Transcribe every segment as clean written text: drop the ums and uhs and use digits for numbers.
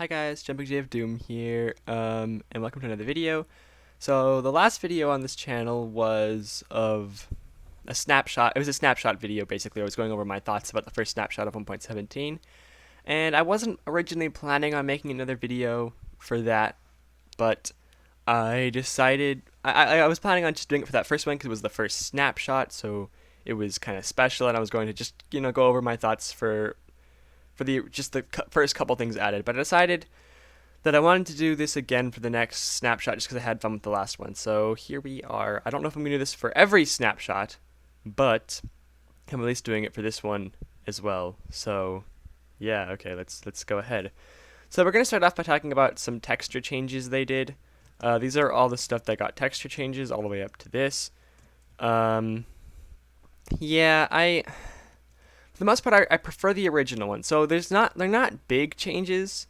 Hi guys, Jumping J of Doom here, and welcome to another video. So the last video on this channel was of a snapshot. It was a snapshot video basically. I was going over my thoughts about the first snapshot of 1.17, and I wasn't originally planning on making another video for that, but I decided I was planning on just doing it for that first one because it was the first snapshot, so it was kind of special, and I was going to just go over my thoughts for the first couple things added, but I decided that I wanted to do this again for the next snapshot just because I had fun with the last one. So here we are. I don't know if I'm going to do this for every snapshot, but I'm at least doing it for this one as well. So yeah, okay, let's go ahead. So we're going to start off by talking about some texture changes they did. These are all the stuff that got texture changes all the way up to this. Yeah, for the most part, I prefer the original one. So they're not big changes,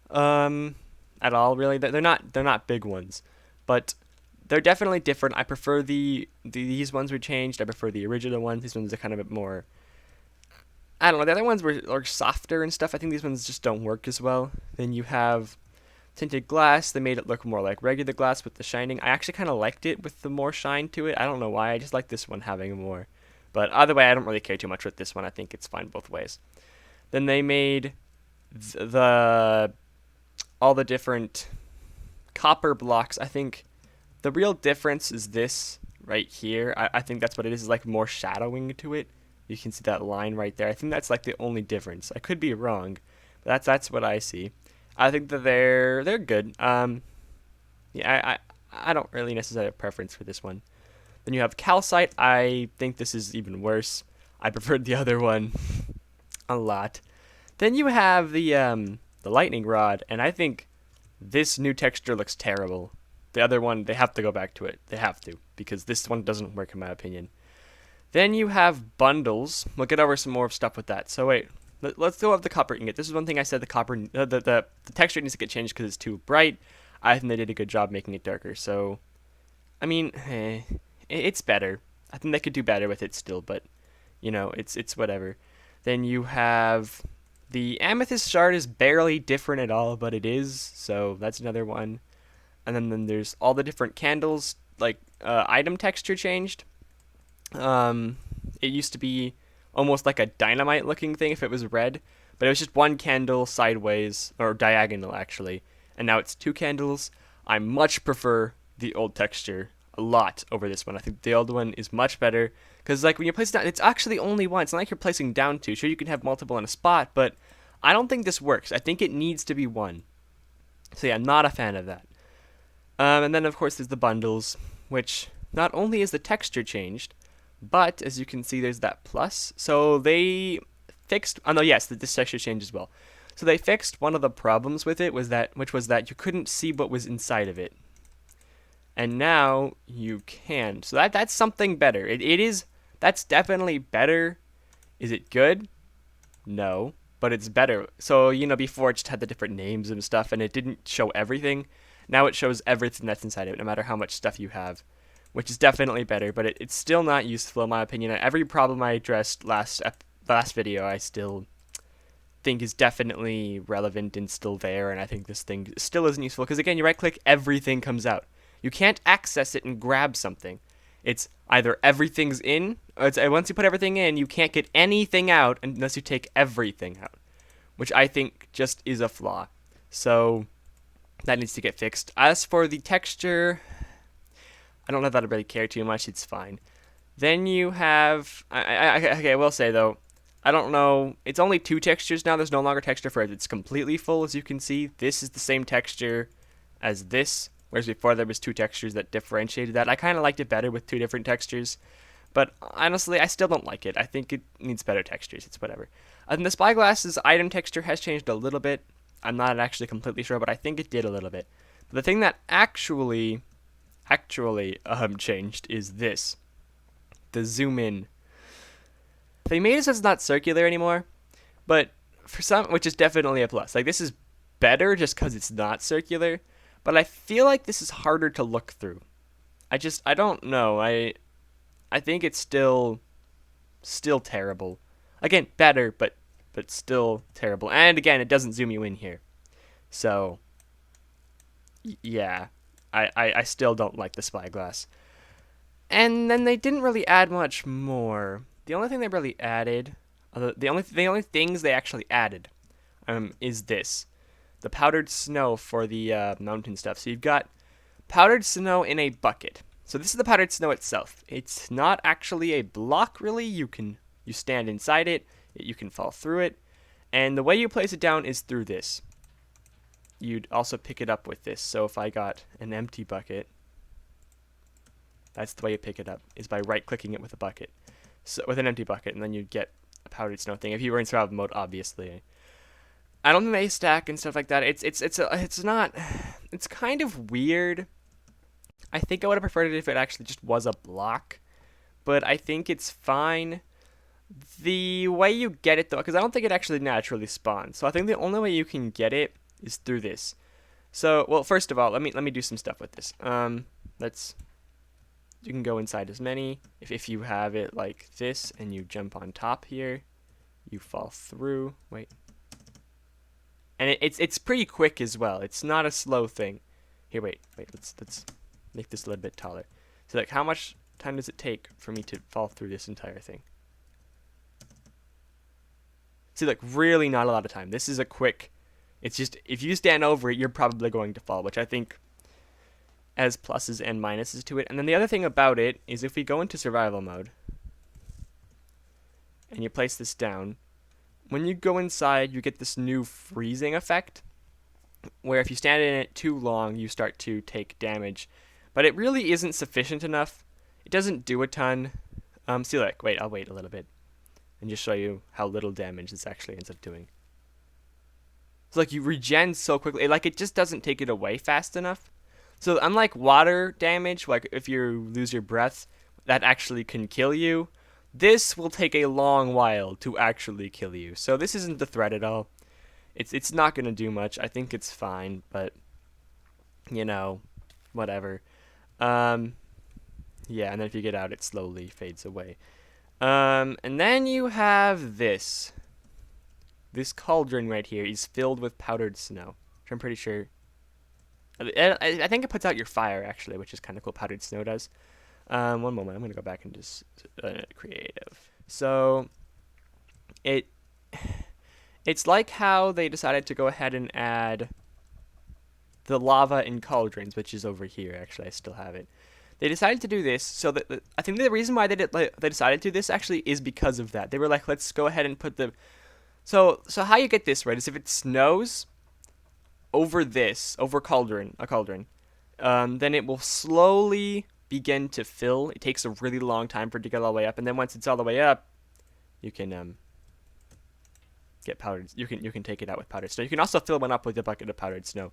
at all really. They're not big ones, but they're definitely different. I prefer these ones were changed. I prefer the original ones. These ones are kind of a bit more. I don't know. The other ones were softer and stuff. I think these ones just don't work as well. Then you have tinted glass. They made it look more like regular glass with the shining. I actually kind of liked it with the more shine to it. I don't know why. I just like this one having more. But either way, I don't really care too much with this one. I think it's fine both ways. Then they made the all the different copper blocks. I think the real difference is this right here. I think that's what it is like more shadowing to it. You can see that line right there. I think that's like the only difference. I could be wrong, but that's what I see. I think that they're good. Yeah, I don't really necessarily have a preference for this one. Then you have calcite. I think this is even worse. I preferred the other one a lot. Then you have the lightning rod, and I think this new texture looks terrible. The other one, they have to go back to it. They have to, because this one doesn't work in my opinion. Then you have bundles. We'll get over some more stuff with that. So wait, let's go over the copper ingot. This is one thing I said the texture needs to get changed because it's too bright. I think they did a good job making it darker. So, I mean, it's better. I think they could do better with it still, but it's whatever. Then you have the amethyst shard is barely different at all, but it is, so that's another one. And then there's all the different candles, like item texture changed. It used to be almost like a dynamite looking thing if it was red, but it was just one candle sideways, or diagonal actually, and now it's two candles. I much prefer the old texture a lot over this one. I think the old one is much better because like when you place it down, it's actually only one. It's not like you're placing down two. Sure, you can have multiple in a spot, but I don't think this works. I think it needs to be one. So yeah, I'm not a fan of that. And then of course there's the bundles, which not only is the texture changed, but as you can see, there's that plus. So they fixed. Oh no, yes, this texture changed as well. So they fixed one of the problems with it which was that you couldn't see what was inside of it, and now you can. So that's something better. It is. That's definitely better. Is it good? No, but it's better. So before it just had the different names and stuff, and it didn't show everything. Now it shows everything that's inside of it, no matter how much stuff you have, which is definitely better. But it's still not useful in my opinion. Every problem I addressed last video, I still think is definitely relevant and still there. And I think this thing still isn't useful because again, you right click, everything comes out. You can't access it and grab something. It's either everything's in, or once you put everything in, you can't get anything out unless you take everything out, which I think just is a flaw. So that needs to get fixed. As for the texture, I don't know that I really care too much. It's fine. Then you have, okay, I will say though, I don't know. It's only two textures now. There's no longer texture for it. It's completely full, as you can see. This is the same texture as this. Whereas before there was two textures that differentiated that. I kind of liked it better with two different textures. But honestly, I still don't like it. I think it needs better textures. It's whatever. And the spyglass's item texture has changed a little bit. I'm not actually completely sure, but I think it did a little bit. But the thing that actually changed is this. The zoom in. They made it so it's not circular anymore. But for some, which is definitely a plus. Like this is better just because it's not circular. But I feel like this is harder to look through. I don't know. I think it's still terrible. Again, better, but still terrible. And again, it doesn't zoom you in here. So, yeah, I still don't like the spyglass. And then they didn't really add much more. The only thing they really added, the only things they actually added, is this, the powdered snow for the mountain stuff. So you've got powdered snow in a bucket. So this is the powdered snow itself. It's not actually a block, really. You stand inside it. You can fall through it, and the way you place it down is through this. You'd also pick it up with this. So if I got an empty bucket, that's the way you pick it up, is by right-clicking it with a bucket, so with an empty bucket, and then you'd get a powdered snow thing. If you were in survival mode, obviously. I don't think they stack and stuff like that. It's not. It's kind of weird. I think I would have preferred it if it actually just was a block, but I think it's fine. The way you get it though, because I don't think it actually naturally spawns, so I think the only way you can get it is through this. So, well, first of all, let me do some stuff with this. Let's. You can go inside as many. If you have it like this and you jump on top here, you fall through. Wait. And it's pretty quick as well. It's not a slow thing. Here, wait. Let's make this a little bit taller. So, like, how much time does it take for me to fall through this entire thing? See, like, really not a lot of time. This is a quick. It's just, if you stand over it, you're probably going to fall, which I think has pluses and minuses to it. And then the other thing about it is if we go into survival mode and you place this down, when you go inside, you get this new freezing effect where if you stand in it too long, you start to take damage. But it really isn't sufficient enough. It doesn't do a ton. See, like, wait, I'll wait a little bit and just show you how little damage this actually ends up doing. So, like, you regen so quickly. Like, it just doesn't take it away fast enough. So, unlike water damage, like if you lose your breath, that actually can kill you. This will take a long while to actually kill you. So, this isn't the threat at all. It's not going to do much. I think it's fine, but, you know, whatever. Yeah, and then if you get out, it slowly fades away. And then you have this. This cauldron right here is filled with powdered snow, which I'm pretty sure. I think it puts out your fire, actually, which is kind of cool. Powdered snow does. One moment. I'm going to go back and just creative. So, it's like how they decided to go ahead and add the lava in cauldrons, which is over here. Actually, I still have it. They decided to do this so that I think the reason why they decided to do this actually is because of that. They were like, let's go ahead and put the so how you get this right is if it snows over a cauldron, then it will slowly begin to fill. It takes a really long time for it to get all the way up, and then once it's all the way up, you can get powdered. You can take it out with powdered snow. You can also fill one up with a bucket of powdered snow.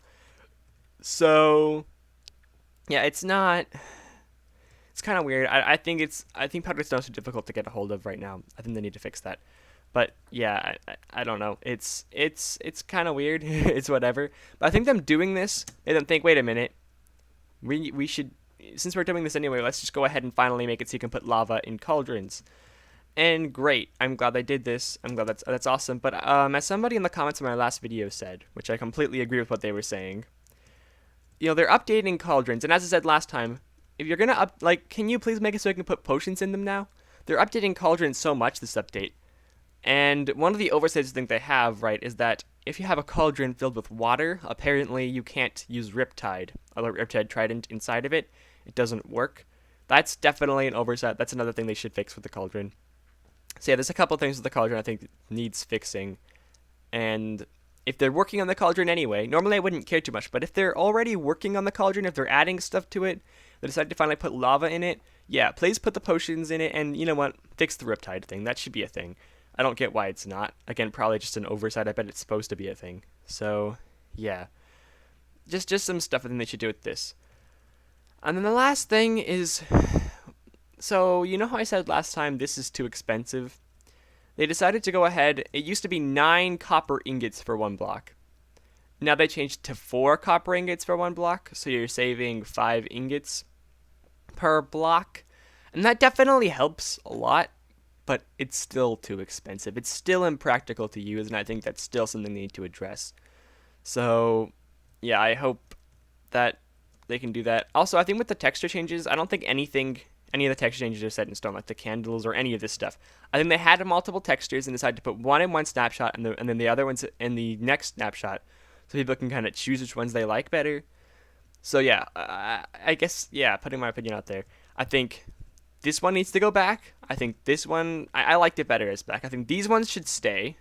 So, yeah, it's not. It's kind of weird. I think powdered snow is too difficult to get a hold of right now. I think they need to fix that. But yeah, I don't know. It's kind of weird. It's whatever. But I think them doing this made them think, wait a minute. We should, since we're doing this anyway, let's just go ahead and finally make it so you can put lava in cauldrons. And great. I'm glad they did this. I'm glad that's awesome. But as somebody in the comments of my last video said, which I completely agree with what they were saying, you know, they're updating cauldrons, and as I said last time, if you're gonna can you please make it so I can put potions in them now? They're updating cauldrons so much this update. And one of the oversights I think they have, right, is that if you have a cauldron filled with water, apparently you can't use Riptide, a Riptide Trident inside of it. It doesn't work. That's definitely an oversight. That's another thing they should fix with the cauldron. So yeah, there's a couple things with the cauldron I think needs fixing. And if they're working on the cauldron anyway, normally I wouldn't care too much, but if they're already working on the cauldron, if they're adding stuff to it, they decided to finally put lava in it, yeah, please put the potions in it, and you know what, fix the Riptide thing. That should be a thing. I don't get why it's not. Again, probably just an oversight. I bet it's supposed to be a thing. So, yeah. Just some stuff I think they should do with this. And then the last thing is, so you know how I said last time this is too expensive? They decided to go ahead, it used to be 9 copper ingots for 1 block. Now they changed to 4 copper ingots for 1 block, so you're saving 5 ingots per block. And that definitely helps a lot, but it's still too expensive. It's still impractical to use, and I think that's still something they need to address. So yeah, I hope that they can do that. Also, I think with the texture changes, I don't think any of the texture changes are set in stone, like the candles or any of this stuff. I think they had multiple textures and decided to put one in one snapshot and then the other ones in the next snapshot, so people can kind of choose which ones they like better. So yeah, I guess yeah, putting my opinion out there, I think this one needs to go back. I think this one I liked it better as back. I think these ones should stay.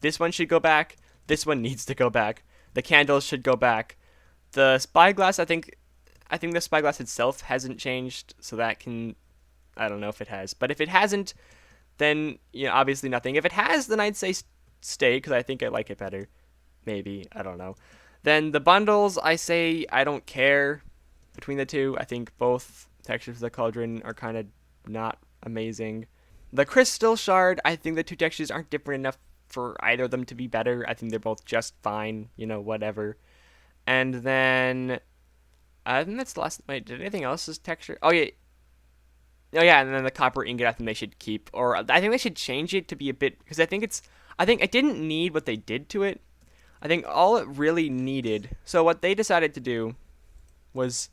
This one should go back. This one needs to go back. The candles should go back. The spyglass, I think the spyglass itself hasn't changed, so that can, I don't know if it has, but if it hasn't, then obviously nothing. If it has, then I'd say stay because I think I like it better. Maybe, I don't know. Then the bundles, I say I don't care between the two. I think both textures of the cauldron are kind of not amazing. The crystal shard, I think the two textures aren't different enough for either of them to be better. I think they're both just fine, whatever. And then I think that's the last. Wait, did anything else is texture? Oh yeah, and then the copper ingot, I think they should keep, or I think they should change it to be a bit because I think it didn't need what they did to it. I think all it really needed. So what they decided to do was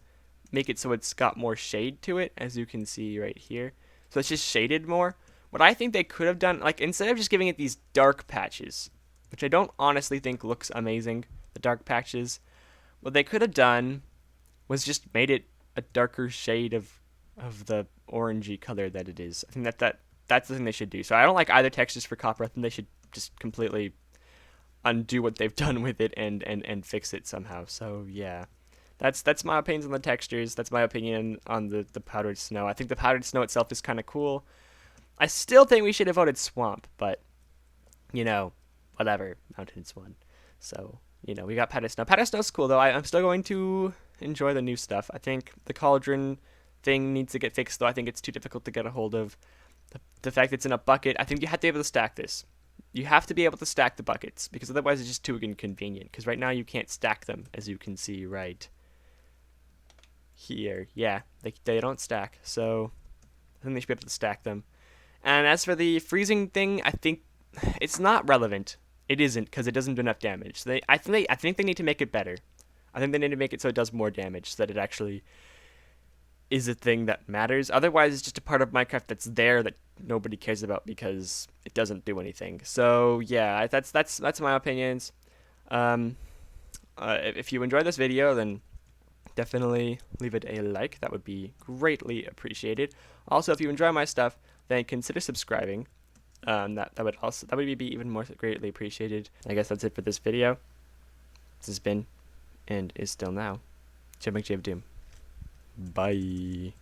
make it so it's got more shade to it, as you can see right here. So it's just shaded more. What I think they could have done, like instead of just giving it these dark patches, which I don't honestly think looks amazing, the dark patches, what they could have done was just made it a darker shade of the orangey color that it is. I think that's the thing they should do. So I don't like either textures for copper. I think they should just completely undo what they've done with it and fix it somehow. So yeah. That's my opinions on the textures. That's my opinion on the powdered snow. I think the powdered snow itself is kind of cool. I still think we should have voted swamp, but whatever. Mountains won. So, we got powdered snow. Powdered snow's cool though. I'm still going to enjoy the new stuff. I think the cauldron thing needs to get fixed though. I think it's too difficult to get a hold of. The fact it's in a bucket, I think you have to be able to stack this. You have to be able to stack the buckets because otherwise it's just too inconvenient. Because right now you can't stack them, as you can see right here. Yeah, they don't stack. So I think they should be able to stack them. And as for the freezing thing, I think it's not relevant. It isn't because it doesn't do enough damage. So I think they need to make it better. I think they need to make it so it does more damage, so that it actually is a thing that matters. Otherwise, it's just a part of Minecraft that's there that nobody cares about because it doesn't do anything. So yeah, that's my opinions. If you enjoyed this video, then definitely leave it a like. That would be greatly appreciated. Also, if you enjoy my stuff, then consider subscribing. That would be even more greatly appreciated. I guess that's it for this video. This has been and is still now J of Doom. Bye.